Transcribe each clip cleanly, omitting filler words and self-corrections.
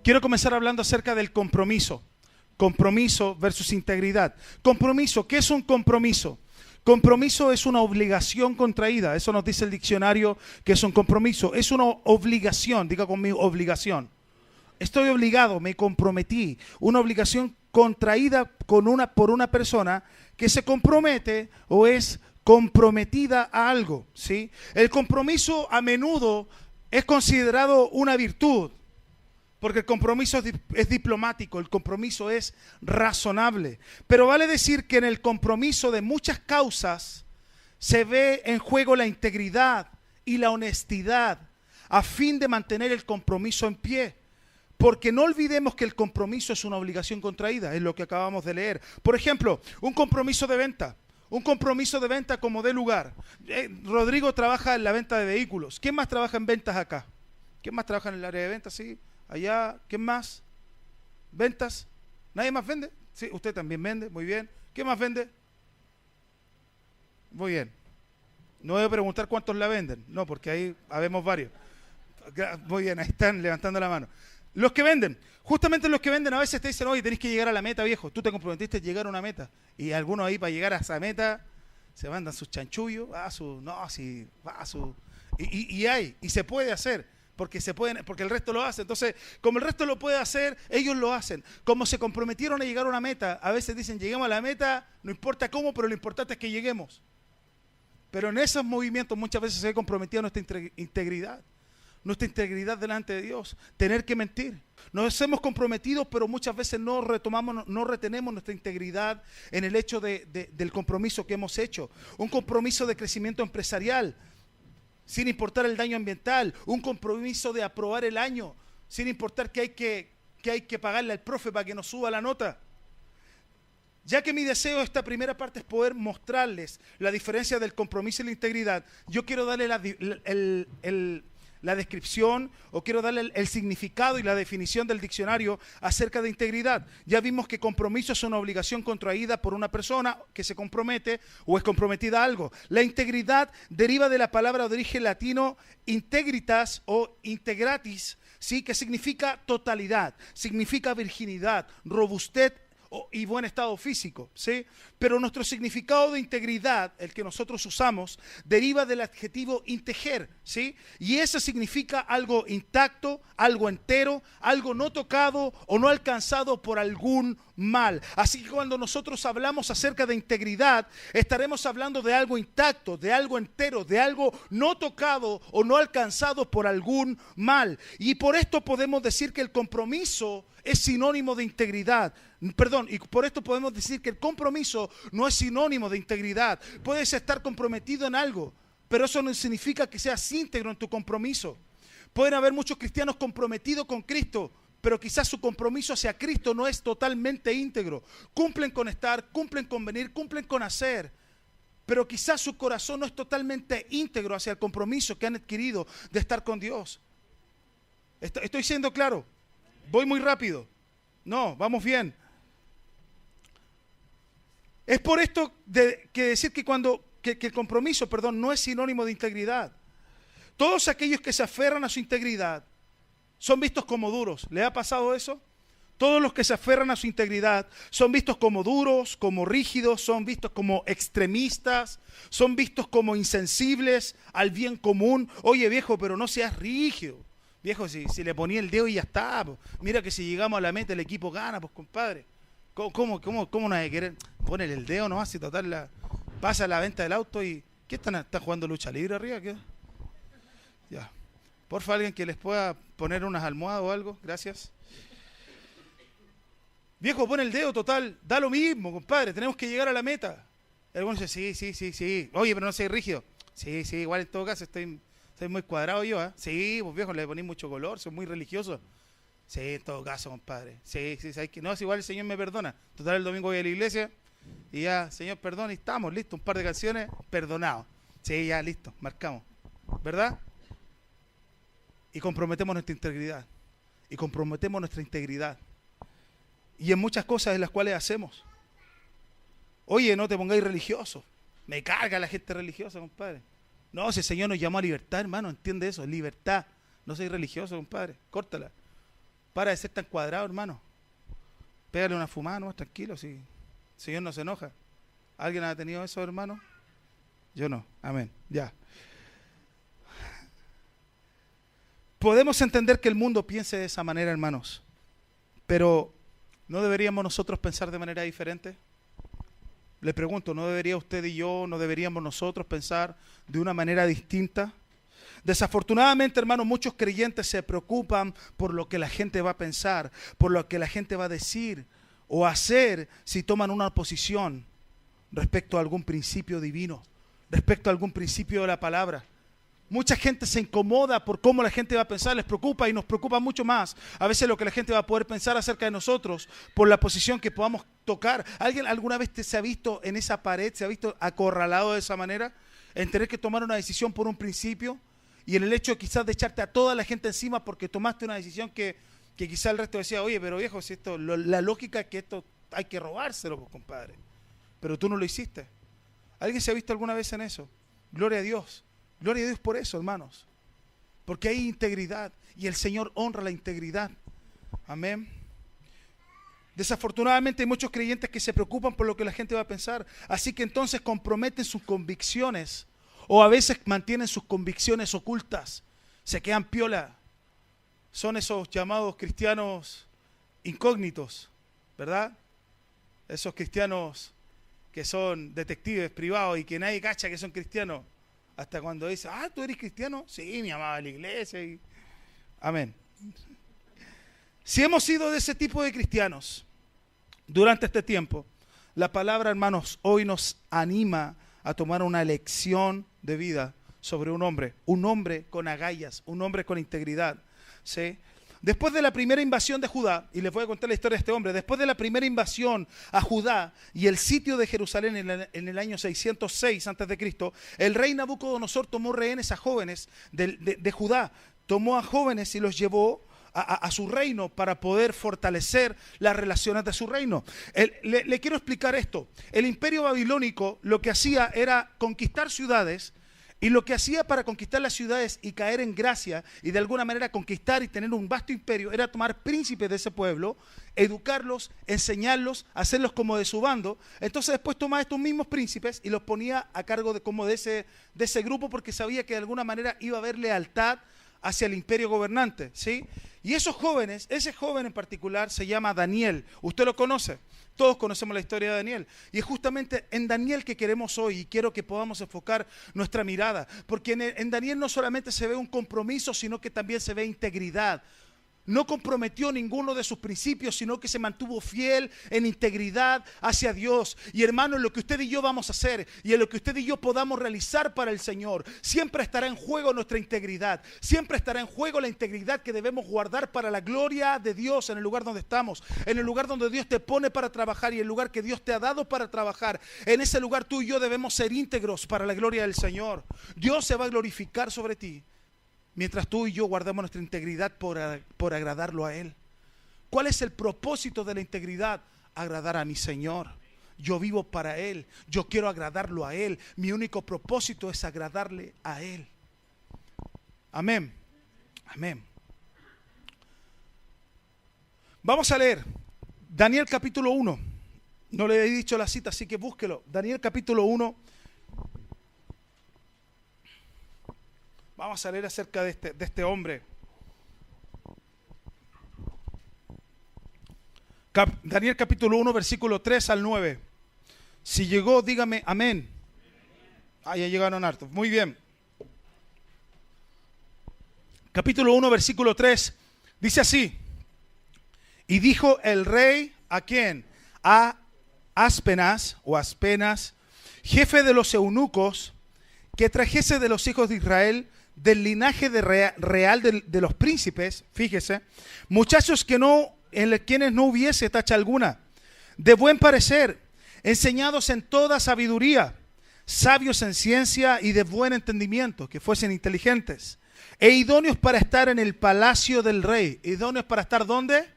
Quiero comenzar hablando acerca del compromiso. Compromiso versus integridad. Compromiso, ¿qué es un compromiso? Compromiso es una obligación contraída. Eso nos dice el diccionario que es un compromiso. Es una obligación, diga conmigo, obligación. Estoy obligado, me comprometí. Una obligación contraída por una persona que se compromete o es comprometida a algo, ¿sí? El compromiso a menudo es considerado una virtud, porque el compromiso es diplomático, el compromiso es razonable. Pero vale decir que en el compromiso de muchas causas se ve en juego la integridad y la honestidad a fin de mantener el compromiso en pie. Porque no olvidemos que el compromiso es una obligación contraída, es lo que acabamos de leer. Por ejemplo, un compromiso de venta. Un compromiso de venta como de lugar. Rodrigo trabaja en la venta de vehículos. ¿Quién más trabaja en ventas acá? ¿Quién más trabaja en el área de ventas? Sí, allá. ¿Quién más? ¿Ventas? ¿Nadie más vende? Sí, usted también vende. Muy bien. ¿Quién más vende? Muy bien. No voy a preguntar cuántos la venden. No, porque ahí habemos varios. Muy bien, ahí están levantando la mano. Los que venden, justamente los que venden a veces te dicen, oye, tenés que llegar a la meta, viejo. Tú te comprometiste a llegar a una meta. Y algunos ahí para llegar a esa meta se mandan sus chanchullos, y se puede hacer, porque el resto lo hace. Entonces, como el resto lo puede hacer, ellos lo hacen. Como se comprometieron a llegar a una meta, a veces dicen, lleguemos a la meta, no importa cómo, pero lo importante es que lleguemos. Pero en esos movimientos muchas veces se ve comprometida nuestra integridad. Nuestra integridad delante de Dios, tener que mentir. Nos hemos comprometido, pero muchas veces no retenemos nuestra integridad en el hecho del compromiso que hemos hecho. Un compromiso de crecimiento empresarial, sin importar el daño ambiental. Un compromiso de aprobar el año, sin importar que hay que pagarle al profe para que nos suba la nota. Ya que mi deseo esta primera parte es poder mostrarles la diferencia del compromiso y la integridad, yo quiero darle la descripción, o quiero darle el significado y la definición del diccionario acerca de integridad. Ya vimos que compromiso es una obligación contraída por una persona que se compromete o es comprometida a algo. La integridad deriva de la palabra de origen latino integritas o integratis, ¿sí? Que significa totalidad, significa virginidad, robustez y buen estado físico, ¿sí? Pero nuestro significado de integridad, el que nosotros usamos, deriva del adjetivo integer, ¿sí? Y eso significa algo intacto, algo entero, algo no tocado o no alcanzado por algún mal. Así que cuando nosotros hablamos acerca de integridad, estaremos hablando de algo intacto, de algo entero, de algo no tocado o no alcanzado por algún mal. Y por esto podemos decir que el compromiso es sinónimo de integridad. Y por esto podemos decir que el compromiso no es sinónimo de integridad. Puedes estar comprometido en algo, pero eso no significa que seas íntegro en tu compromiso. Pueden haber muchos cristianos comprometidos con Cristo, pero quizás su compromiso hacia Cristo no es totalmente íntegro. Cumplen con estar, cumplen con venir, cumplen con hacer, pero quizás su corazón no es totalmente íntegro hacia el compromiso que han adquirido de estar con Dios. ¿Estoy siendo claro? ¿Voy muy rápido? No, vamos bien. Es por esto que decir que el compromiso, no es sinónimo de integridad. Todos aquellos que se aferran a su integridad son vistos como duros. ¿Le ha pasado eso? Todos los que se aferran a su integridad son vistos como duros, como rígidos, son vistos como extremistas, son vistos como insensibles al bien común. Oye, viejo, pero no seas rígido. Viejo, si le ponía el dedo y ya está. Pues. Mira que si llegamos a la meta el equipo gana, pues compadre. ¿Cómo no hay que querer? Ponele el dedo nomás y total pasa la venta del auto y... ¿Qué están jugando lucha libre arriba? ¿Qué? Ya. Porfa, alguien que les pueda poner unas almohadas o algo. Gracias. Viejo, pon el dedo, total. Da lo mismo, compadre. Tenemos que llegar a la meta. Algunos dicen, sí. Oye, pero no seas rígido. Sí, igual en todo caso estoy muy cuadrado yo, ¿eh? Sí, pues viejo, le ponéis mucho color, soy muy religioso. Sí, en todo caso, compadre. Sí, ¿sabes qué? No, es igual el Señor me perdona. Total, el domingo voy a la iglesia y ya, Señor, perdón, y estamos, listo, un par de canciones, perdonado. Sí, ya, listo, marcamos. ¿Verdad? Y comprometemos nuestra integridad. Y en muchas cosas en las cuales hacemos. Oye, no te pongáis religioso. Me carga la gente religiosa, compadre. No, si el Señor nos llamó a libertad, hermano, entiende eso, libertad. No soy religioso, compadre, córtala. Para de ser tan cuadrado, hermano. Pégale una fumada, no, tranquilo, si el Señor no se enoja. ¿Alguien ha tenido eso, hermano? Yo no. Amén. Ya. Podemos entender que el mundo piense de esa manera, hermanos, pero ¿no deberíamos nosotros pensar de manera diferente? Le pregunto, ¿no debería usted y yo, no deberíamos nosotros pensar de una manera distinta? Desafortunadamente, hermanos, muchos creyentes se preocupan por lo que la gente va a pensar, por lo que la gente va a decir o hacer si toman una posición respecto a algún principio divino, respecto a algún principio de la palabra. Mucha gente se incomoda por cómo la gente va a pensar, les preocupa y nos preocupa mucho más a veces lo que la gente va a poder pensar acerca de nosotros por la posición que podamos tocar. ¿Alguien alguna vez se ha visto en esa pared, se ha visto acorralado de esa manera? En tener que tomar una decisión por un principio y en el hecho quizás de echarte a toda la gente encima porque tomaste una decisión que quizás el resto decía, oye, pero viejo, si esto, la lógica es que esto hay que robárselo, pues, compadre. Pero tú no lo hiciste. ¿Alguien se ha visto alguna vez en eso? Gloria a Dios. Gloria a Dios por eso, hermanos. Porque hay integridad y el Señor honra la integridad. Amén. Desafortunadamente hay muchos creyentes que se preocupan por lo que la gente va a pensar. Así que entonces comprometen sus convicciones o a veces mantienen sus convicciones ocultas. Se quedan piola. Son esos llamados cristianos incógnitos, ¿verdad? Esos cristianos que son detectives privados y que nadie cacha que son cristianos. Hasta cuando dice, ¿tú eres cristiano? Sí, me amaba la iglesia. Amén. Si hemos sido de ese tipo de cristianos durante este tiempo, la palabra, hermanos, hoy nos anima a tomar una lección de vida sobre un hombre con agallas, un hombre con integridad. ¿Sí? Después de la primera invasión de Judá, y les voy a contar la historia de este hombre, después de la primera invasión a Judá y el sitio de Jerusalén en el año 606 a.C., el rey Nabucodonosor tomó rehenes a jóvenes de Judá, tomó a jóvenes y los llevó a su reino para poder fortalecer las relaciones de su reino. Le quiero explicar esto. El imperio babilónico lo que hacía era conquistar ciudades. Y lo que hacía para conquistar las ciudades y caer en gracia y de alguna manera conquistar y tener un vasto imperio era tomar príncipes de ese pueblo, educarlos, enseñarlos, hacerlos como de su bando. Entonces después tomaba estos mismos príncipes y los ponía a cargo de ese grupo porque sabía que de alguna manera iba a haber lealtad hacia el imperio gobernante, ¿sí? Y esos jóvenes, ese joven en particular se llama Daniel. ¿Usted lo conoce? Todos conocemos la historia de Daniel. Y es justamente en Daniel que queremos hoy y quiero que podamos enfocar nuestra mirada. Porque en Daniel no solamente se ve un compromiso, sino que también se ve integridad. No comprometió ninguno de sus principios, sino que se mantuvo fiel en integridad hacia Dios. Y hermano, en lo que usted y yo vamos a hacer y en lo que usted y yo podamos realizar para el Señor, siempre estará en juego nuestra integridad. Siempre estará en juego la integridad que debemos guardar para la gloria de Dios en el lugar donde estamos, en el lugar donde Dios te pone para trabajar y el lugar que Dios te ha dado para trabajar. En ese lugar tú y yo debemos ser íntegros para la gloria del Señor. Dios se va a glorificar sobre ti mientras tú y yo guardamos nuestra integridad por agradarlo a Él. ¿Cuál es el propósito de la integridad? Agradar a mi Señor. Yo vivo para Él. Yo quiero agradarlo a Él. Mi único propósito es agradarle a Él. Amén. Amén. Vamos a leer Daniel capítulo 1. No le he dicho la cita, así que búsquelo. Daniel capítulo 1. Vamos a leer acerca de este hombre. Daniel capítulo 1, versículo 3 al 9. Si llegó, dígame amén. Ya llegaron hartos. Muy bien. Capítulo 1, versículo 3. Dice así. Y dijo el rey, ¿a quién? A Aspenas, jefe de los eunucos, que trajese de los hijos de Israel, del linaje real de los príncipes, fíjese, muchachos en quienes no hubiese tacha alguna, de buen parecer, enseñados en toda sabiduría, sabios en ciencia y de buen entendimiento, que fuesen inteligentes, e idóneos para estar en el palacio del rey. ¿Idóneos para estar dónde?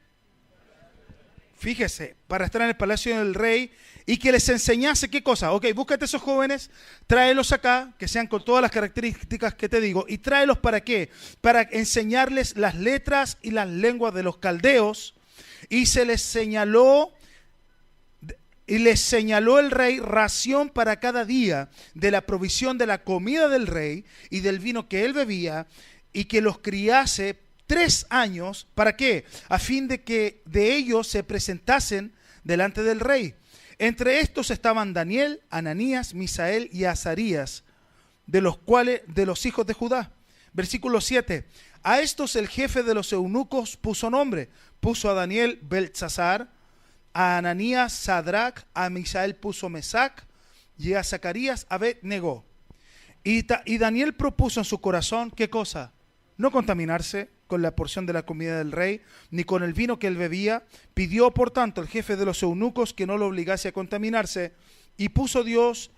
Fíjese, para estar en el palacio del rey y que les enseñase, ¿qué cosa? Ok, búscate esos jóvenes, tráelos acá, que sean con todas las características que te digo, y tráelos ¿para qué? Para enseñarles las letras y las lenguas de los caldeos, y se les señaló, y les señaló el rey ración para cada día de la provisión de la comida del rey y del vino que él bebía, y que los criase 3 años, ¿para qué? A fin de que de ellos se presentasen delante del rey. Entre estos estaban Daniel, Ananías, Misael y Azarías, de los hijos de Judá. Versículo 7. A estos el jefe de los eunucos puso nombre. Puso a Daniel Beltsasar, a Ananías Sadrach, a Misael puso Mesac y a Zacarías Abed-Negó. Y Daniel propuso en su corazón, ¿qué cosa? No contaminarse con la porción de la comida del rey, ni con el vino que él bebía. Pidió, por tanto, el jefe de los eunucos que no lo obligase a contaminarse, y puso Dios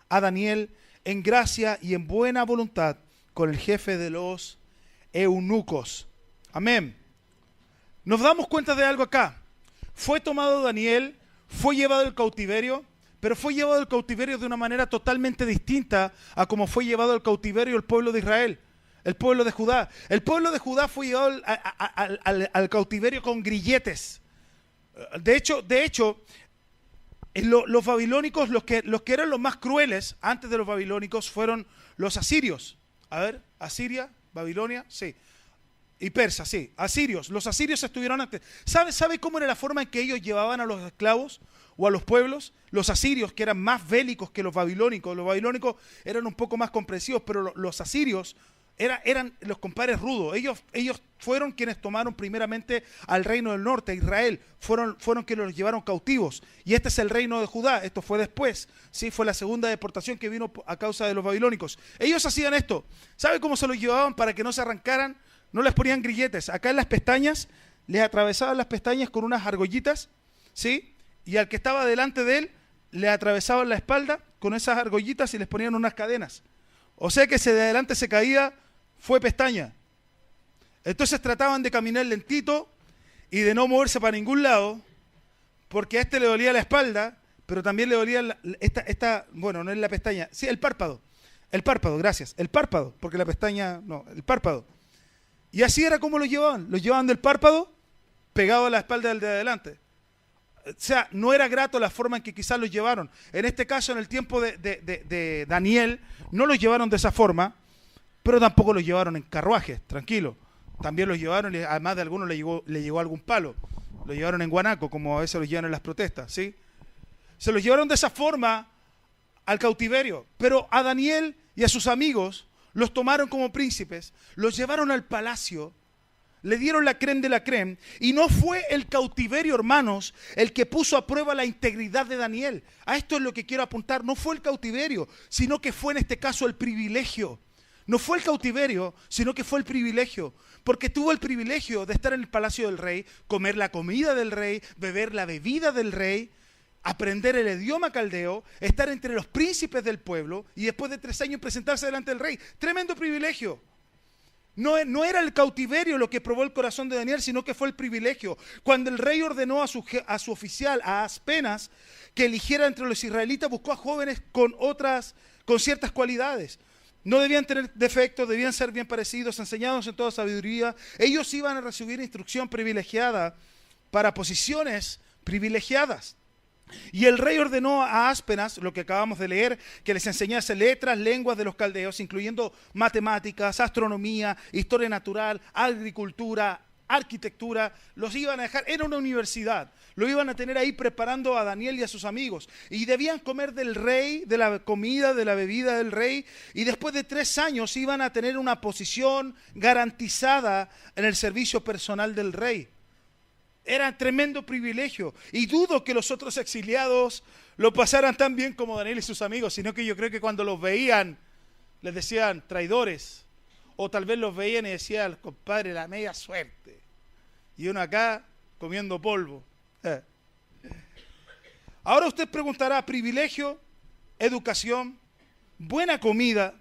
a Daniel en gracia y en buena voluntad con el jefe de los eunucos. Amén. Nos damos cuenta de algo acá. Fue tomado Daniel, fue llevado al cautiverio, pero fue llevado al cautiverio de una manera totalmente distinta a como fue llevado al cautiverio el pueblo de Israel. El pueblo de Judá. El pueblo de Judá fue llevado al cautiverio con grilletes. De hecho, los babilónicos, los que eran los más crueles antes de los babilónicos, fueron los asirios. A ver, Asiria, Babilonia, sí. Y Persa, sí. Asirios. Los asirios estuvieron antes. ¿Sabe cómo era la forma en que ellos llevaban a los esclavos o a los pueblos? Los asirios, que eran más bélicos que los babilónicos. Los babilónicos eran un poco más comprensivos, pero los asirios eran los compadres rudos. Ellos fueron quienes tomaron primeramente al reino del norte, a Israel. Fueron quienes los llevaron cautivos. Y este es el reino de Judá. Esto fue después. ¿Sí? Fue la segunda deportación que vino a causa de los babilónicos. Ellos hacían esto. ¿Sabe cómo se los llevaban para que no se arrancaran? No les ponían grilletes. Acá en las pestañas, les atravesaban las pestañas con unas argollitas, ¿sí? Y al que estaba delante de él, le atravesaban la espalda con esas argollitas y les ponían unas cadenas. O sea que si de adelante se caía, fue pestaña. Entonces trataban de caminar lentito y de no moverse para ningún lado, porque a este le dolía la espalda, pero también le dolía bueno, no es la pestaña, sí, el párpado, gracias, el párpado, porque la pestaña, no, el párpado. Y así era como los llevaban del párpado pegado a la espalda del de adelante. O sea, no era grato la forma en que quizás los llevaron. En este caso, en el tiempo de Daniel, no los llevaron de esa forma, pero tampoco los llevaron en carruajes, tranquilo. También los llevaron, y además de algunos le llegó algún palo. Lo llevaron en guanaco, como a veces los llevan en las protestas, ¿sí? Se los llevaron de esa forma al cautiverio. Pero a Daniel y a sus amigos los tomaron como príncipes, los llevaron al palacio, le dieron la crème de la crème, y no fue el cautiverio, hermanos, el que puso a prueba la integridad de Daniel. A esto es lo que quiero apuntar. No fue el cautiverio, sino que fue en este caso el privilegio. No fue el cautiverio, sino que fue el privilegio, porque tuvo el privilegio de estar en el palacio del rey, comer la comida del rey, beber la bebida del rey, aprender el idioma caldeo, estar entre los príncipes del pueblo y después de 3 años presentarse delante del rey. Tremendo privilegio. No era el cautiverio lo que probó el corazón de Daniel, sino que fue el privilegio. Cuando el rey ordenó a su oficial, a Aspenas, que eligiera entre los israelitas, buscó a jóvenes con ciertas cualidades. No debían tener defectos, debían ser bien parecidos, enseñados en toda sabiduría. Ellos iban a recibir instrucción privilegiada para posiciones privilegiadas. Y el rey ordenó a Aspenas, lo que acabamos de leer, que les enseñase letras, lenguas de los caldeos, incluyendo matemáticas, astronomía, historia natural, agricultura, arquitectura. Los iban a dejar, era una universidad, lo iban a tener ahí preparando a Daniel y a sus amigos. Y debían comer del rey, de la comida, de la bebida del rey. Y después de 3 años iban a tener una posición garantizada en el servicio personal del rey. Era tremendo privilegio. Y dudo que los otros exiliados lo pasaran tan bien como Daniel y sus amigos, sino que yo creo que cuando los veían, les decían traidores. O tal vez los veían y decían, compadre, la media suerte. Y uno acá comiendo polvo. Ahora usted preguntará, privilegio, educación, buena comida,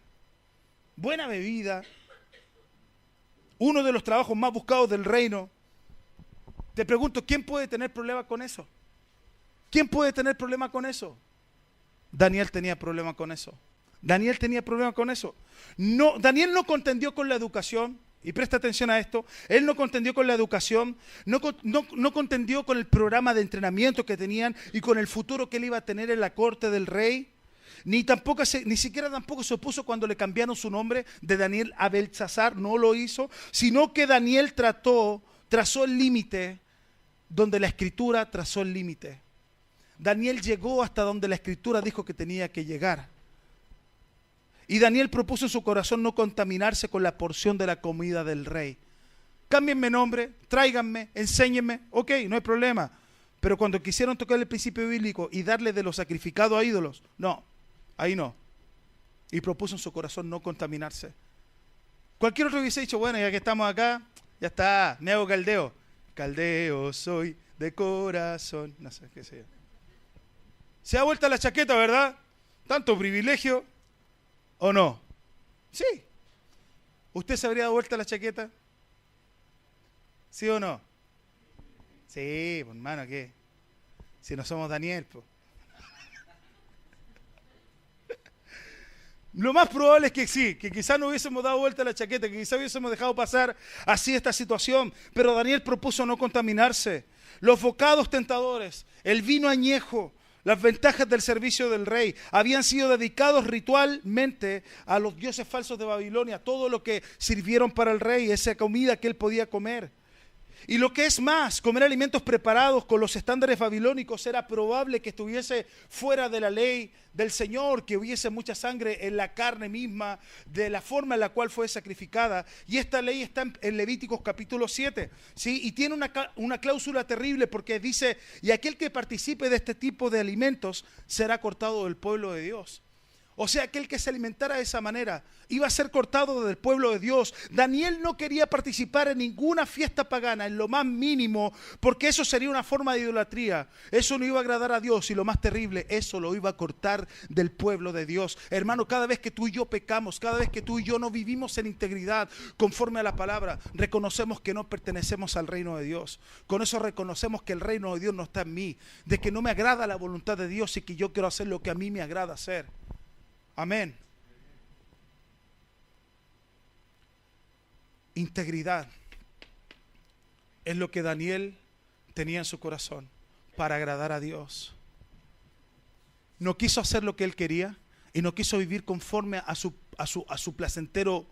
buena bebida, uno de los trabajos más buscados del reino. Te pregunto, ¿quién puede tener problemas con eso? ¿Quién puede tener problema con eso? Daniel tenía problema con eso. Daniel tenía problema con eso. No, Daniel no contendió con la educación, y presta atención a esto, él no contendió con la educación, no contendió con el programa de entrenamiento que tenían y con el futuro que él iba a tener en la corte del rey, ni siquiera tampoco se opuso cuando le cambiaron su nombre de Daniel a Belsasar, no lo hizo, sino que Daniel trazó el límite donde la Escritura trazó el límite. Daniel llegó hasta donde la Escritura dijo que tenía que llegar. Y Daniel propuso en su corazón no contaminarse con la porción de la comida del rey. Cámbienme nombre, tráiganme, enséñenme, ok, no hay problema. Pero cuando quisieron tocar el principio bíblico y darle de lo sacrificado a ídolos, no, ahí no. Y propuso en su corazón no contaminarse. Cualquier otro hubiese dicho, bueno, ya que estamos acá, ya está, me hago caldeo. Caldeo soy de corazón, no sé qué sea. Se da vuelta la chaqueta, ¿verdad? Tanto privilegio. ¿O no? Sí. ¿Usted se habría dado vuelta la chaqueta? ¿Sí o no? Sí, pues, hermano, ¿qué? Si no somos Daniel, pues. Lo más probable es que sí, que quizás no hubiésemos dado vuelta la chaqueta, que quizás hubiésemos dejado pasar así esta situación, pero Daniel propuso no contaminarse. Los bocados tentadores, el vino añejo, las ventajas del servicio del rey habían sido dedicados ritualmente a los dioses falsos de Babilonia, todo lo que sirvieron para el rey, esa comida que él podía comer. Y lo que es más, comer alimentos preparados con los estándares babilónicos era probable que estuviese fuera de la ley del Señor, que hubiese mucha sangre en la carne misma, de la forma en la cual fue sacrificada. Y esta ley está en Levíticos capítulo 7, ¿sí? Y tiene una cláusula terrible porque dice, y aquel que participe de este tipo de alimentos será cortado del pueblo de Dios. O sea, aquel que se alimentara de esa manera iba a ser cortado del pueblo de Dios. Daniel no quería participar en ninguna fiesta pagana, en lo más mínimo, porque eso sería una forma de idolatría. Eso no iba a agradar a Dios y lo más terrible, eso lo iba a cortar del pueblo de Dios. Hermano, cada vez que tú y yo pecamos, cada vez que tú y yo no vivimos en integridad conforme a la palabra, reconocemos que no pertenecemos al reino de Dios. Con eso reconocemos que el reino de Dios no está en mí, de que no me agrada la voluntad de Dios y que yo quiero hacer lo que a mí me agrada hacer. Amén. Integridad es lo que Daniel tenía en su corazón para agradar a Dios. No quiso hacer lo que él quería y no quiso vivir conforme a su placentera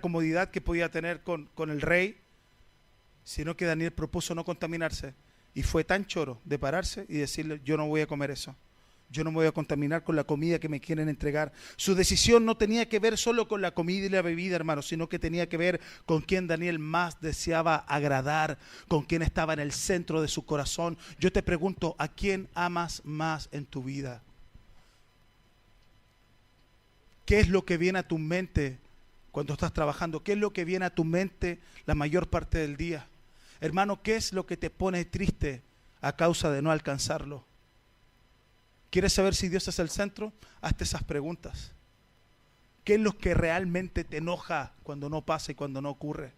comodidad que podía tener con el rey, sino que Daniel propuso no contaminarse y fue tan choro de pararse y decirle, yo no voy a comer eso. Yo no me voy a contaminar con la comida que me quieren entregar. Su decisión no tenía que ver solo con la comida y la bebida, hermano, sino que tenía que ver con quien Daniel más deseaba agradar, con quien estaba en el centro de su corazón. Yo te pregunto, ¿a quién amas más en tu vida? ¿Qué es lo que viene a tu mente cuando estás trabajando? ¿Qué es lo que viene a tu mente la mayor parte del día? Hermano, ¿qué es lo que te pone triste a causa de no alcanzarlo? ¿Quieres saber si Dios es el centro? Hazte esas preguntas. ¿Qué es lo que realmente te enoja cuando no pasa y cuando no ocurre?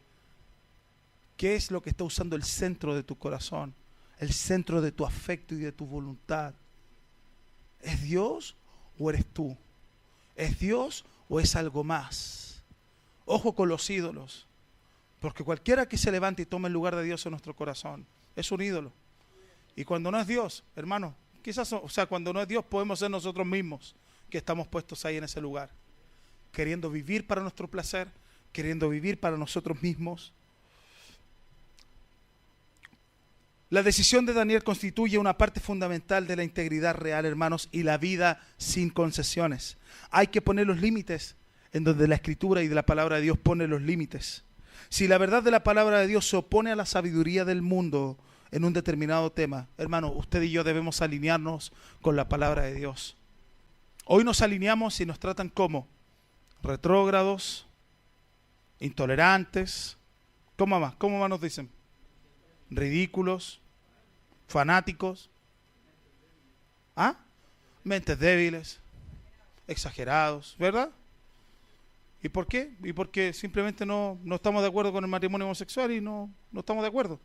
¿Qué es lo que está usando el centro de tu corazón? El centro de tu afecto y de tu voluntad. ¿Es Dios o eres tú? ¿Es Dios o es algo más? Ojo con los ídolos. Porque cualquiera que se levante y tome el lugar de Dios en nuestro corazón es un ídolo. Y cuando no es Dios, hermano, quizás, cuando no es Dios podemos ser nosotros mismos que estamos puestos ahí en ese lugar, queriendo vivir para nuestro placer, queriendo vivir para nosotros mismos. La decisión de Daniel constituye una parte fundamental de la integridad real, hermanos, y la vida sin concesiones. Hay que poner los límites en donde la Escritura y de la palabra de Dios pone los límites. Si la verdad de la palabra de Dios se opone a la sabiduría del mundo en un determinado tema, hermano, usted y yo debemos alinearnos con la palabra de Dios. Hoy nos alineamos y nos tratan como retrógrados, intolerantes, ¿cómo más nos dicen? Ridículos, fanáticos, mentes débiles, exagerados, ¿verdad? ¿Y por qué? Y porque simplemente no estamos de acuerdo con el matrimonio homosexual y no estamos de acuerdo.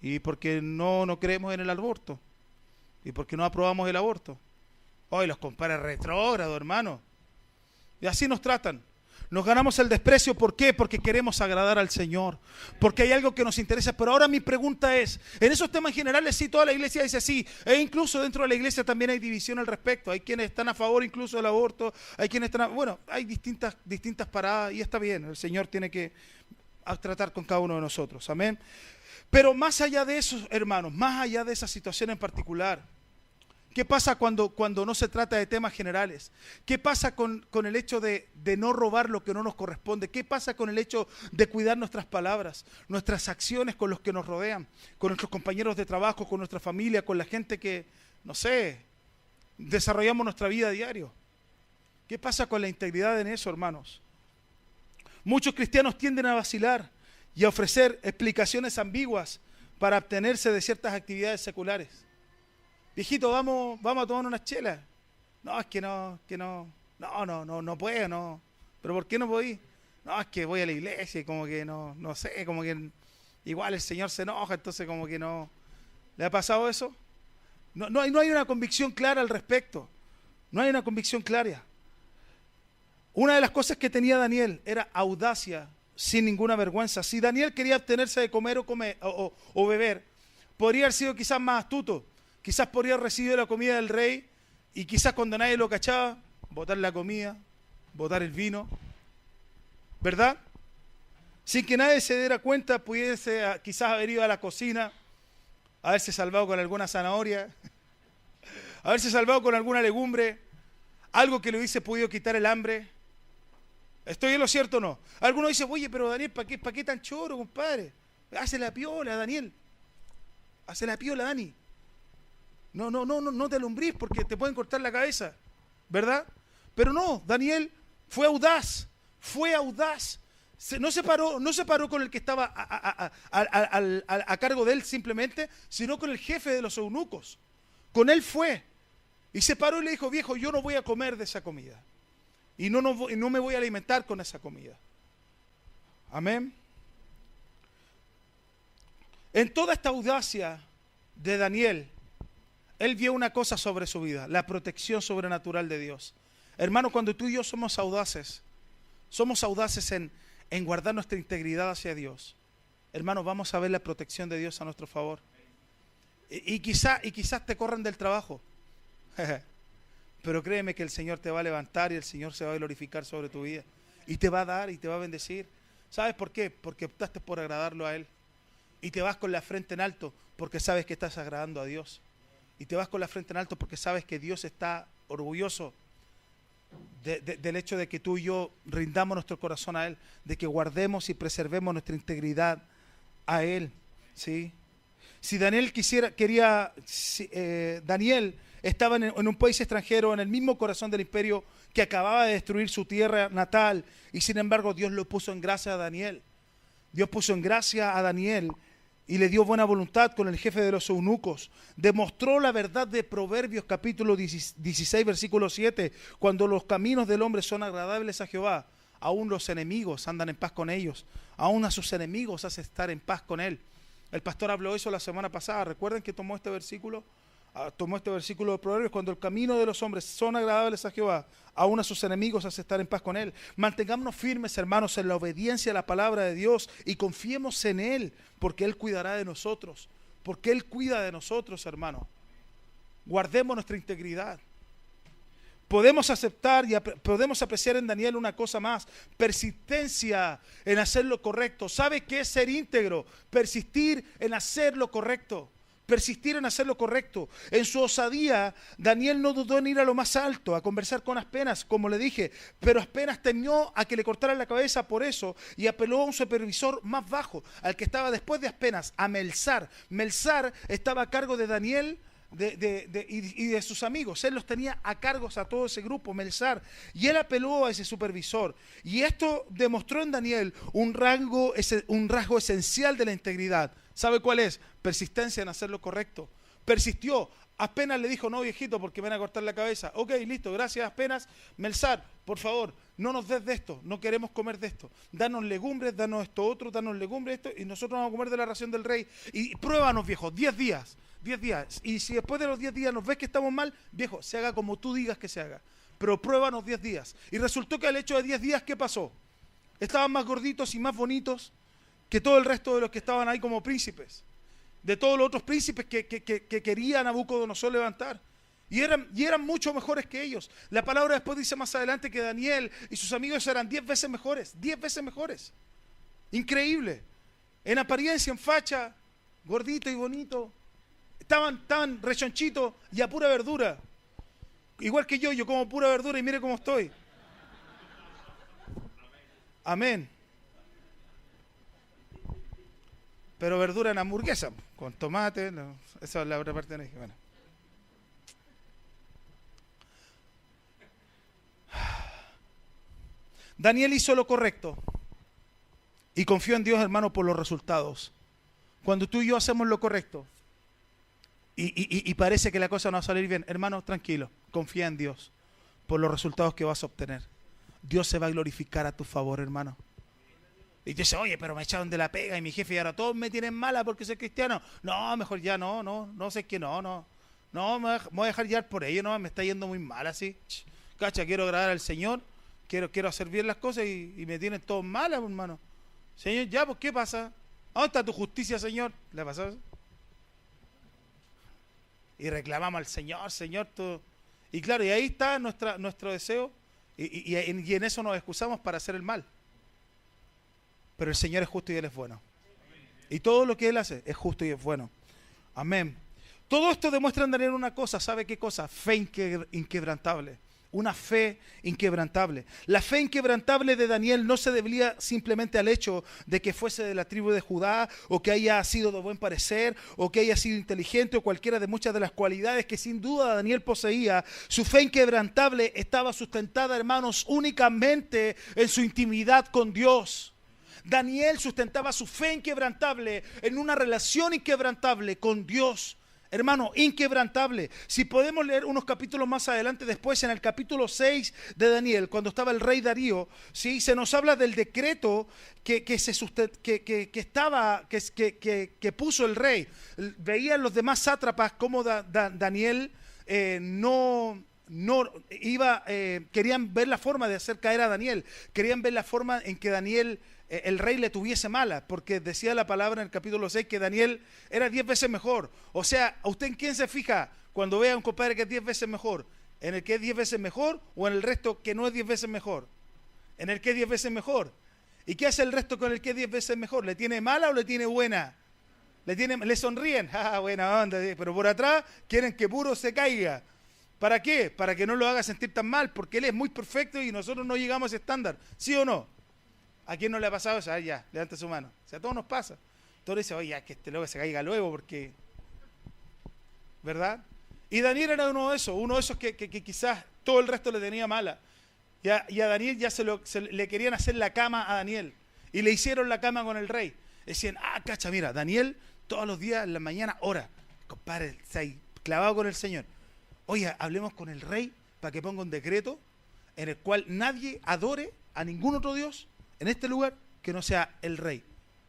y porque no creemos en el aborto, y porque no aprobamos el aborto. Hoy los compadres retrógrados, hermano. Y así nos tratan. Nos ganamos el desprecio, ¿por qué? Porque queremos agradar al Señor, porque hay algo que nos interesa. Pero ahora mi pregunta es, en esos temas generales sí, toda la iglesia dice sí, e incluso dentro de la iglesia también hay división al respecto. Hay quienes están a favor incluso del aborto, hay quienes están bueno, hay distintas paradas, y está bien, el Señor tiene que tratar con cada uno de nosotros, amén. Pero más allá de eso, hermanos, más allá de esa situación en particular, ¿qué pasa cuando no se trata de temas generales? ¿Qué pasa con el hecho de no robar lo que no nos corresponde? ¿Qué pasa con el hecho de cuidar nuestras palabras, nuestras acciones con los que nos rodean, con nuestros compañeros de trabajo, con nuestra familia, con la gente que, no sé, desarrollamos nuestra vida a diario? ¿Qué pasa con la integridad en eso, hermanos? Muchos cristianos tienden a vacilar y a ofrecer explicaciones ambiguas para abstenerse de ciertas actividades seculares. Viejito, vamos a tomar unas chelas. No, es que no puedo, no. ¿Pero por qué no puedo ir? No, es que voy a la iglesia y como que no sé, como que igual el Señor se enoja, entonces como que no. ¿Le ha pasado eso? No hay una convicción clara al respecto. No hay una convicción clara. Una de las cosas que tenía Daniel era audacia, sin ninguna vergüenza. Si Daniel quería abstenerse de comer o beber, podría haber sido quizás más astuto. Quizás podría haber recibido la comida del rey y quizás cuando nadie lo cachaba, botar la comida, botar el vino, ¿verdad? Sin que nadie se diera cuenta, pudiese quizás haber ido a la cocina, haberse salvado con alguna zanahoria, haberse salvado con alguna legumbre, algo que le hubiese podido quitar el hambre. ¿Estoy en lo cierto o no? Algunos dicen, oye, pero Daniel, ¿para qué tan choro, compadre? Hace la piola, Daniel. Hace la piola, Dani. No te alumbrís porque te pueden cortar la cabeza, ¿verdad? Pero no, Daniel fue audaz. No se paró con el que estaba a cargo de él simplemente, sino con el jefe de los eunucos. Con él fue. Y se paró y le dijo, viejo, yo no voy a comer de esa comida. Y no me voy a alimentar con esa comida. Amén. En toda esta audacia de Daniel, él vio una cosa sobre su vida, la protección sobrenatural de Dios. Hermano, cuando tú y yo somos audaces en guardar nuestra integridad hacia Dios, hermano, vamos a ver la protección de Dios a nuestro favor. Y quizás te corran del trabajo, pero créeme que el Señor te va a levantar y el Señor se va a glorificar sobre tu vida. Y te va a dar y te va a bendecir. ¿Sabes por qué? Porque optaste por agradarlo a Él. Y te vas con la frente en alto porque sabes que estás agradando a Dios. Y te vas con la frente en alto porque sabes que Dios está orgulloso del hecho de que tú y yo rindamos nuestro corazón a Él, de que guardemos y preservemos nuestra integridad a Él, ¿sí? Si Daniel Daniel estaba en un país extranjero, en el mismo corazón del imperio que acababa de destruir su tierra natal, y sin embargo Dios lo puso en gracia a Daniel. Dios puso en gracia a Daniel y le dio buena voluntad con el jefe de los eunucos. Demostró la verdad de Proverbios capítulo 16, versículo 7. Cuando los caminos del hombre son agradables a Jehová, aún los enemigos andan en paz con ellos. Aún a sus enemigos hace estar en paz con él. El pastor habló eso la semana pasada. ¿Recuerdan que tomó este versículo? Tomó este versículo de Proverbios: cuando el camino de los hombres son agradables a Jehová, aún a sus enemigos hace estar en paz con él. Mantengámonos firmes, hermanos, en la obediencia a la palabra de Dios y confiemos en Él, porque Él cuidará de nosotros, porque Él cuida de nosotros, hermano. Guardemos nuestra integridad. Podemos aceptar y podemos apreciar en Daniel una cosa más: persistencia en hacer lo correcto. ¿Sabe qué es ser íntegro? Persistir en hacer lo correcto. Persistir en hacer lo correcto. En su osadía, Daniel no dudó en ir a lo más alto, a conversar con Aspenas, como le dije, pero Aspenas temió a que le cortaran la cabeza por eso y apeló a un supervisor más bajo, al que estaba después de Aspenas, a Melzar. Melzar estaba a cargo de Daniel y de sus amigos. Él los tenía a cargos a todo ese grupo, Melzar, y él apeló a ese supervisor. Y esto demostró en Daniel un rasgo esencial de la integridad. ¿Sabe cuál es? Persistencia en hacer lo correcto. Persistió Aspenas le dijo, no, viejito, porque me van a cortar la cabeza. Ok, listo, gracias, Aspenas. Melzar, por favor, no nos des de esto, no queremos comer de esto. Danos legumbres, danos esto otro, danos legumbres, esto, y nosotros vamos a comer de la ración del rey. Y pruébanos, viejo, 10 días, 10 días. Y si después de los 10 días nos ves que estamos mal, viejo, se haga como tú digas que se haga. Pero pruébanos 10 días. Y resultó que al hecho de 10 días, ¿qué pasó? Estaban más gorditos y más bonitos que todo el resto de los que estaban ahí como príncipes. De todos los otros príncipes que quería Nabucodonosor levantar. Y eran mucho mejores que ellos. La palabra después dice más adelante que Daniel y sus amigos eran 10 veces mejores. 10 veces mejores. Increíble. En apariencia, en facha, gordito y bonito. Estaban rechonchitos y a pura verdura. Igual que yo como pura verdura y mire cómo estoy. Amén. Pero verdura en hamburguesa, con tomate, no, esa es la otra parte de la bueno. Daniel hizo lo correcto y confió en Dios, hermano, por los resultados. Cuando tú y yo hacemos lo correcto y parece que la cosa no va a salir bien, hermano, tranquilo, confía en Dios por los resultados que vas a obtener. Dios se va a glorificar a tu favor, hermano. Y tú dices, oye, pero me echaron de la pega y mi jefe y ahora todos me tienen mala porque soy cristiano. No, mejor ya no sé qué, no, me voy a dejar llevar por ello, no, me está yendo muy mal así. Cacha, quiero agradar al Señor, quiero hacer bien las cosas y me tienen todos malas, hermano. Señor, ya, pues, ¿qué pasa? ¿Dónde está tu justicia, Señor? ¿Le ha pasado eso? Y reclamamos al Señor, todo. Y claro, y ahí está nuestro deseo y en eso nos excusamos para hacer el mal. Pero el Señor es justo y Él es bueno. Y todo lo que Él hace es justo y es bueno. Amén. Todo esto demuestra en Daniel una cosa. ¿Sabe qué cosa? Fe inquebrantable. Una fe inquebrantable. La fe inquebrantable de Daniel no se debía simplemente al hecho de que fuese de la tribu de Judá, o que haya sido de buen parecer, o que haya sido inteligente, o cualquiera de muchas de las cualidades que sin duda Daniel poseía. Su fe inquebrantable estaba sustentada, hermanos, únicamente en su intimidad con Dios. Daniel sustentaba su fe inquebrantable en una relación inquebrantable con Dios. Hermano, inquebrantable. Si podemos leer unos capítulos más adelante, después en el capítulo 6 de Daniel, cuando estaba el rey Darío, ¿sí? Se nos habla del decreto que puso el rey. Veían los demás sátrapas cómo Daniel querían ver la forma de hacer caer a Daniel. Querían ver la forma en que Daniel, el rey le tuviese mala, porque decía la palabra en el capítulo 6 que Daniel era 10 veces mejor. O sea, ¿a usted en quién se fija cuando ve a un compadre que es 10 veces mejor? ¿En el que es 10 veces mejor o en el resto que no es 10 veces mejor? En el que es 10 veces mejor. ¿Y qué hace el resto con el que es 10 veces mejor? ¿Le tiene mala o le tiene buena? Le sonríen, buena onda, pero por atrás quieren que puro se caiga. ¿Para qué? Para que no lo haga sentir tan mal, porque él es muy perfecto y nosotros no llegamos a ese estándar. ¿Sí o no? ¿A quién no le ha pasado eso? Ya, levanta su mano. O sea, a todos nos pasa. Todos dicen, oye, que este loco se caiga luego, porque... ¿Verdad? Y Daniel era uno de esos que quizás todo el resto le tenía mala. Y a Daniel ya le querían hacer la cama a Daniel. Y le hicieron la cama con el rey. Decían, cacha, mira, Daniel todos los días en la mañana ora. Compadre, está ahí, clavado con el Señor. Oye, hablemos con el rey para que ponga un decreto en el cual nadie adore a ningún otro Dios en este lugar que no sea el rey.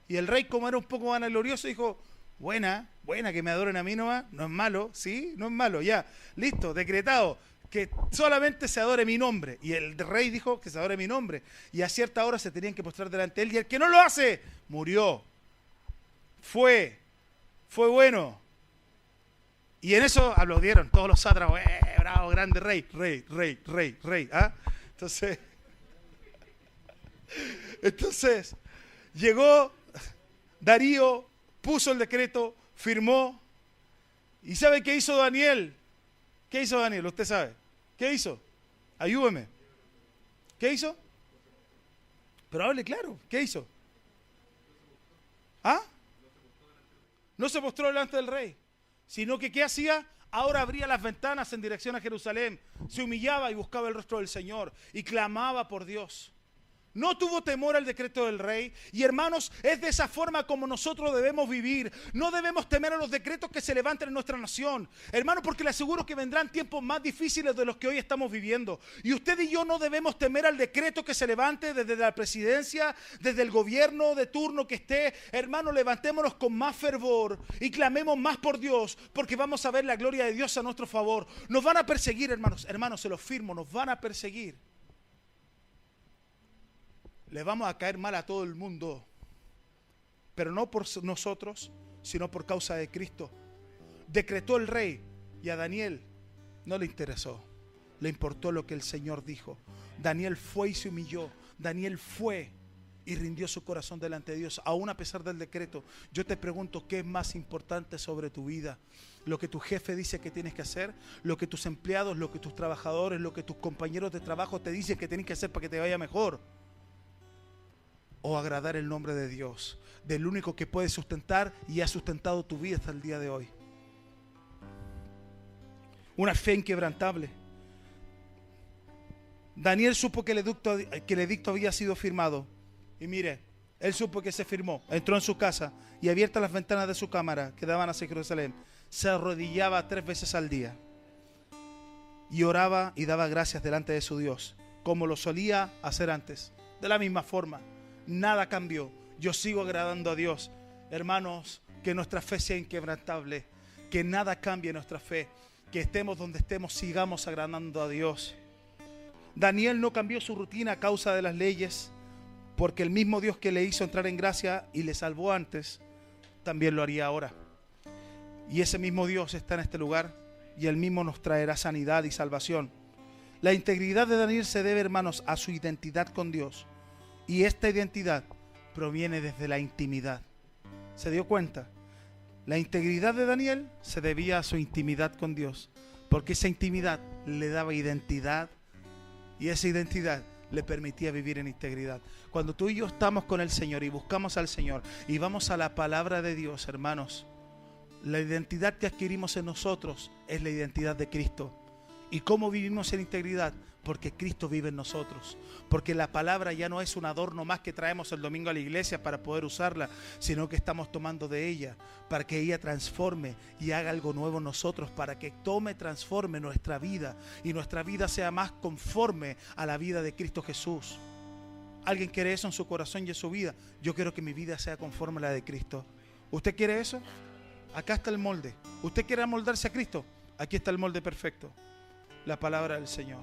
Y el rey, como era un poco vanaglorioso, dijo, buena, que me adoren a mí nomás, no es malo, ¿sí? No es malo, ya, listo, decretado, que solamente se adore mi nombre. Y el rey dijo que se adore mi nombre. Y a cierta hora se tenían que postrar delante de él, y el que no lo hace, murió. Fue bueno. Y en eso aplaudieron todos los sátrapas, bravo, grande rey. ¿Ah? Entonces, llegó Darío, puso el decreto, firmó. ¿Y sabe qué hizo Daniel? ¿Qué hizo Daniel? Usted sabe. ¿Qué hizo? Ayúdeme. ¿Qué hizo? Pero hable claro. ¿Qué hizo? ¿Ah? No se postró delante del rey, sino que ¿qué hacía? Ahora abría las ventanas en dirección a Jerusalén, se humillaba y buscaba el rostro del Señor y clamaba por Dios. No tuvo temor al decreto del rey. Y hermanos, es de esa forma como nosotros debemos vivir. No debemos temer a los decretos que se levanten en nuestra nación, hermano, porque le aseguro que vendrán tiempos más difíciles de los que hoy estamos viviendo. Y usted y yo no debemos temer al decreto que se levante desde la presidencia, desde el gobierno de turno que esté. Hermano, levantémonos con más fervor y clamemos más por Dios, porque vamos a ver la gloria de Dios a nuestro favor. Nos van a perseguir, hermanos, se los firmo, nos van a perseguir. Le vamos a caer mal a todo el mundo, pero no por nosotros, sino por causa de Cristo. Decretó el rey y a Daniel no le interesó, le importó lo que el Señor dijo. Daniel fue y se humilló. Daniel fue y rindió su corazón delante de Dios, aún a pesar del decreto. Yo te pregunto, ¿qué es más importante sobre tu vida? ¿Lo que tu jefe dice que tienes que hacer? ¿Lo que tus empleados, lo que tus trabajadores, lo que tus compañeros de trabajo te dicen que tienes que hacer para que te vaya mejor? ¿O agradar el nombre de Dios, del único que puede sustentar y ha sustentado tu vida hasta el día de hoy? Una fe inquebrantable. Daniel supo que el edicto había sido firmado. Y mire, él supo que se firmó. Entró en su casa y, abiertas las ventanas de su cámara que daban hacia Jerusalén, se arrodillaba 3 veces al día y oraba y daba gracias delante de su Dios, como lo solía hacer antes. De la misma forma, nada cambió. Yo sigo agradando a Dios. Hermanos, que nuestra fe sea inquebrantable, que nada cambie nuestra fe, que estemos donde estemos, sigamos agradando a Dios. Daniel no cambió su rutina a causa de las leyes, porque el mismo Dios que le hizo entrar en gracia y le salvó antes, también lo haría ahora. Y ese mismo Dios está en este lugar, y Él mismo nos traerá sanidad y salvación. La integridad de Daniel se debe, hermanos, a su identidad con Dios. Y esta identidad proviene desde la intimidad. ¿Se dio cuenta? La integridad de Daniel se debía a su intimidad con Dios, porque esa intimidad le daba identidad y esa identidad le permitía vivir en integridad. Cuando tú y yo estamos con el Señor y buscamos al Señor y vamos a la palabra de Dios, hermanos, la identidad que adquirimos en nosotros es la identidad de Cristo. ¿Y cómo vivimos en integridad? Porque Cristo vive en nosotros. Porque la palabra ya no es un adorno más que traemos el domingo a la iglesia para poder usarla, sino que estamos tomando de ella para que ella transforme y haga algo nuevo en nosotros, para que transforme nuestra vida y nuestra vida sea más conforme a la vida de Cristo Jesús. ¿Alguien quiere eso en su corazón y en su vida? Yo quiero que mi vida sea conforme a la de Cristo. ¿Usted quiere eso? Acá está el molde. ¿Usted quiere amoldarse a Cristo? Aquí está el molde perfecto. La palabra del Señor.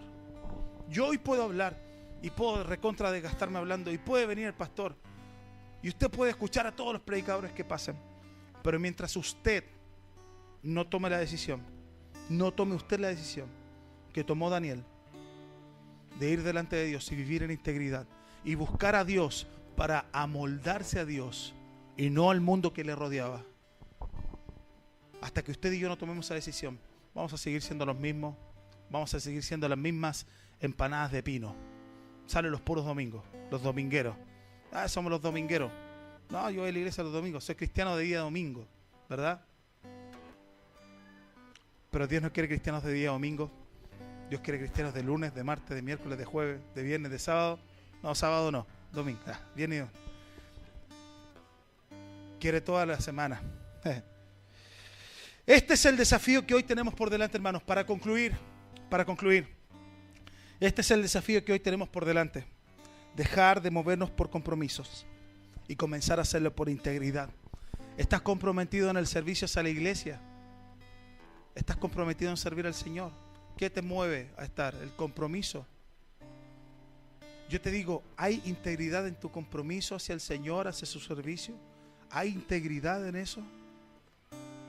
Yo hoy puedo hablar y puedo recontra desgastarme hablando y puede venir el pastor y usted puede escuchar a todos los predicadores que pasen, pero mientras usted no tome la decisión, no tome usted la decisión que tomó Daniel de ir delante de Dios y vivir en integridad y buscar a Dios para amoldarse a Dios y no al mundo que le rodeaba, hasta que usted y yo no tomemos esa decisión, vamos a seguir siendo los mismos. Vamos a seguir siendo las mismas empanadas de pino. Salen los puros domingos, los domingueros. Somos los domingueros. No, yo voy a la iglesia los domingos. Soy cristiano de día domingo, ¿verdad? Pero Dios no quiere cristianos de día domingo. Dios quiere cristianos de lunes, de martes, de miércoles, de jueves, de viernes, de sábado. No, sábado no, domingo. Viernes. Quiere toda la semana. Este es el desafío que hoy tenemos por delante, hermanos. Para concluir, este es el desafío que hoy tenemos por delante. Dejar de movernos por compromisos y comenzar a hacerlo por integridad. ¿Estás comprometido en el servicio hacia la iglesia? ¿Estás comprometido en servir al Señor? ¿Qué te mueve a estar? El compromiso. Yo te digo, ¿hay integridad en tu compromiso hacia el Señor, hacia su servicio? ¿Hay integridad en eso?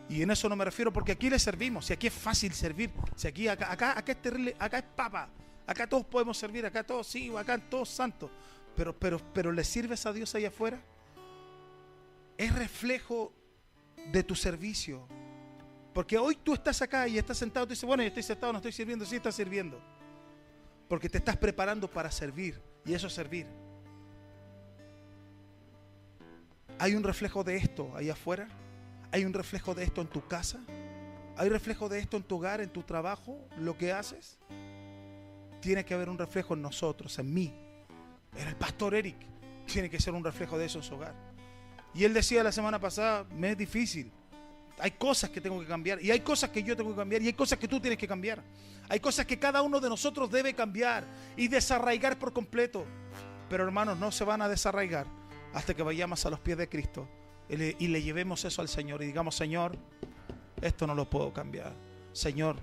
Y en eso no me refiero porque aquí le servimos, si aquí es fácil servir, si aquí acá es terrible, acá es papa, acá todos podemos servir, acá todos sí, acá todos santos, pero ¿le sirves a Dios allá afuera? Es reflejo de tu servicio, porque hoy tú estás acá y estás sentado, tú dices, bueno, yo estoy sentado, no estoy sirviendo, sí estás sirviendo, porque te estás preparando para servir, y eso es servir. ¿Hay un reflejo de esto allá afuera? ¿Hay un reflejo de esto en tu casa? ¿Hay reflejo de esto en tu hogar, en tu trabajo, lo que haces? Tiene que haber un reflejo en nosotros, en mí. Era el pastor Eric. Tiene que ser un reflejo de eso en su hogar. Y él decía la semana pasada, me es difícil. Hay cosas que tengo que cambiar, y hay cosas que yo tengo que cambiar, y hay cosas que tú tienes que cambiar. Hay cosas que cada uno de nosotros debe cambiar y desarraigar por completo. Pero hermanos, no se van a desarraigar hasta que vayamos a los pies de Cristo y le llevemos eso al Señor y digamos: Señor, esto no lo puedo cambiar. Señor,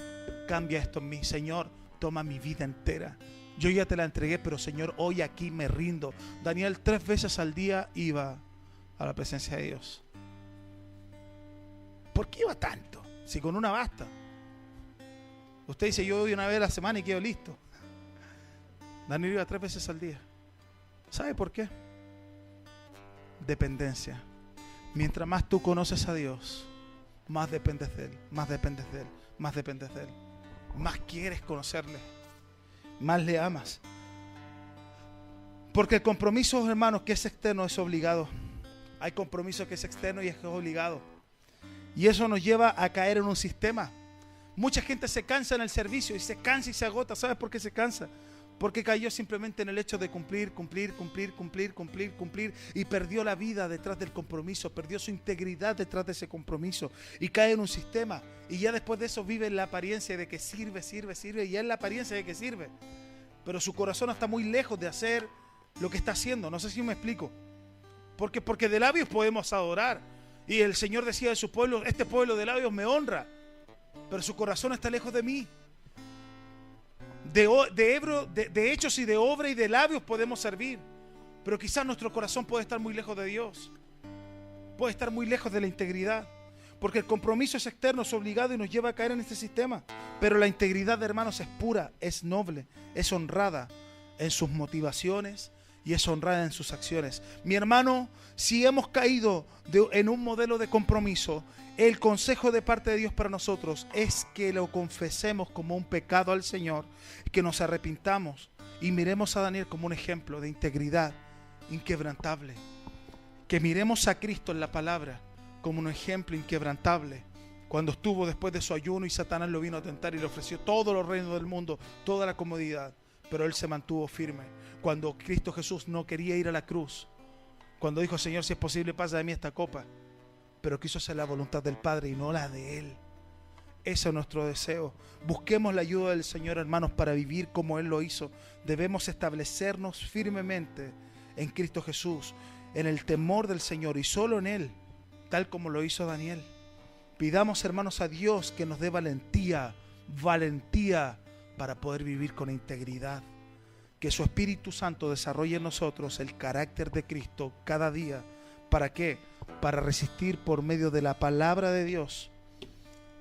cambia esto en mí. Señor, toma mi vida entera. Yo ya te la entregué, pero Señor, hoy aquí me rindo. Daniel 3 veces al día iba a la presencia de Dios. ¿Por qué iba tanto? Si con una basta. Usted dice: yo voy una vez a la semana y quedo listo. Daniel iba 3 veces al día. ¿Sabe por qué? Dependencia. Mientras más tú conoces a Dios, más dependes de Él, más dependes de Él, más dependes de Él. Más quieres conocerle, más le amas. Porque el compromiso, hermanos, que es externo es obligado. Hay compromiso que es externo y es obligado. Y eso nos lleva a caer en un sistema. Mucha gente se cansa en el servicio y se cansa y se agota. ¿Sabes por qué se cansa? Porque cayó simplemente en el hecho de cumplir y perdió la vida detrás del compromiso, perdió su integridad detrás de ese compromiso y cae en un sistema. Y ya después de eso vive en la apariencia de que sirve y es la apariencia de que sirve. Pero su corazón está muy lejos de hacer lo que está haciendo. No sé si me explico. Porque de labios podemos adorar. Y el Señor decía de su pueblo: este pueblo de labios me honra, pero su corazón está lejos de mí. De hechos y de obra y de labios podemos servir, pero quizás nuestro corazón puede estar muy lejos de Dios, puede estar muy lejos de la integridad, porque el compromiso es externo, es obligado y nos lleva a caer en este sistema. Pero la integridad, hermanos, es pura, es noble, es honrada en sus motivaciones y es honrada en sus acciones. Mi hermano, si hemos caído en un modelo de compromiso, el consejo de parte de Dios para nosotros es que lo confesemos como un pecado al Señor, que nos arrepintamos y miremos a Daniel como un ejemplo de integridad inquebrantable. Que miremos a Cristo en la palabra como un ejemplo inquebrantable. Cuando estuvo después de su ayuno y Satanás lo vino a tentar y le ofreció todos los reinos del mundo, toda la comodidad, pero él se mantuvo firme. Cuando Cristo Jesús no quería ir a la cruz, cuando dijo: Señor, si es posible, pasa de mí esta copa, pero quiso hacer la voluntad del Padre y no la de Él. Ese es nuestro deseo. Busquemos la ayuda del Señor, hermanos, para vivir como Él lo hizo. Debemos establecernos firmemente en Cristo Jesús, en el temor del Señor y solo en Él, tal como lo hizo Daniel. Pidamos, hermanos, a Dios que nos dé valentía para poder vivir con integridad. Que su Espíritu Santo desarrolle en nosotros el carácter de Cristo cada día. ¿Para qué? Para resistir por medio de la palabra de Dios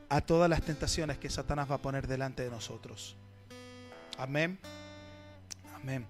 a todas las tentaciones que Satanás va a poner delante de nosotros. Amén. Amén.